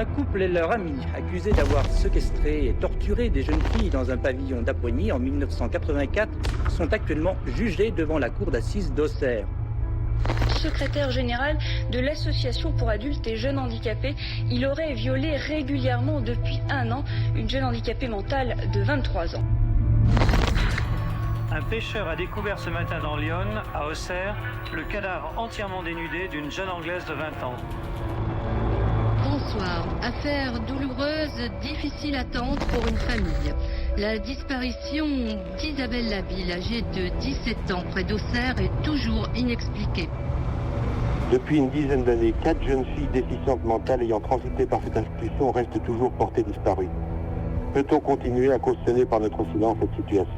Un couple et leur ami, accusés d'avoir séquestré et torturé des jeunes filles dans un pavillon d'Apoigny en 1984, sont actuellement jugés devant la cour d'assises d'Auxerre. Secrétaire général de l'association pour adultes et jeunes handicapés, il aurait violé régulièrement depuis 1 an une jeune handicapée mentale de 23 ans. Un pêcheur a découvert ce matin dans l'Yonne, à Auxerre, le cadavre entièrement dénudé d'une jeune Anglaise de 20 ans. Bonsoir. Affaire douloureuse, difficile attente pour une famille. La disparition d'Isabelle Labille, âgée de 17 ans, près d'Auxerre, est toujours inexpliquée. Depuis une dizaine d'années, 4 jeunes filles déficientes mentales ayant transité par cette institution restent toujours portées disparues. Peut-on continuer à cautionner par notre silence cette situation ?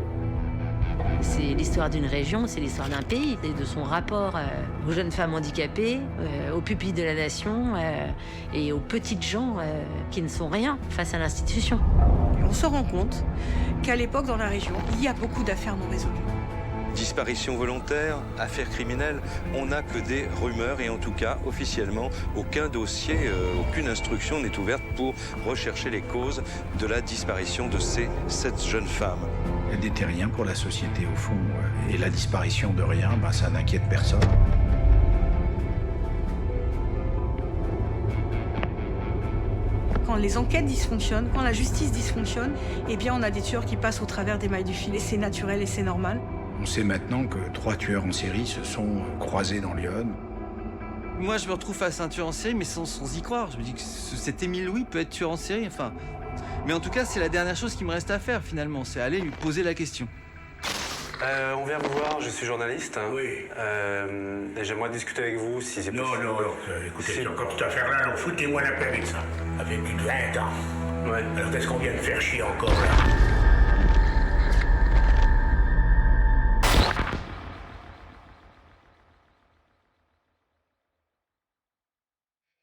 C'est l'histoire d'une région, c'est l'histoire d'un pays, et de son rapport aux jeunes femmes handicapées, aux pupilles de la nation et aux petites gens qui ne sont rien face à l'institution. On se rend compte qu'à l'époque, dans la région, il y a beaucoup d'affaires non résolues. Disparition volontaire, affaires criminelles, on n'a que des rumeurs et en tout cas, officiellement, aucun dossier, aucune instruction n'est ouverte pour rechercher les causes de la disparition de ces 7 jeunes femmes. Elle n'était rien pour la société au fond, et la disparition de rien, ça n'inquiète personne. Quand les enquêtes dysfonctionnent, quand la justice dysfonctionne, eh bien on a des tueurs qui passent au travers des mailles du filet, c'est naturel et c'est normal. On sait maintenant que 3 tueurs en série se sont croisés dans l'Yonne. Moi, je me retrouve face à un tueur en série, mais sans y croire. Je me dis que cet Émile Louis peut être tueur en série, enfin... Mais en tout cas, c'est la dernière chose qui me reste à faire, finalement. C'est aller lui poser la question. On vient vous voir, je suis journaliste. Oui. Et j'aimerais discuter avec vous, si c'est possible. Non, écoutez, comme cette affaire-là, foutez-moi la paix avec ça. Avec une 20 ans. Ouais. Alors qu'est-ce qu'on vient de faire chier encore, là ?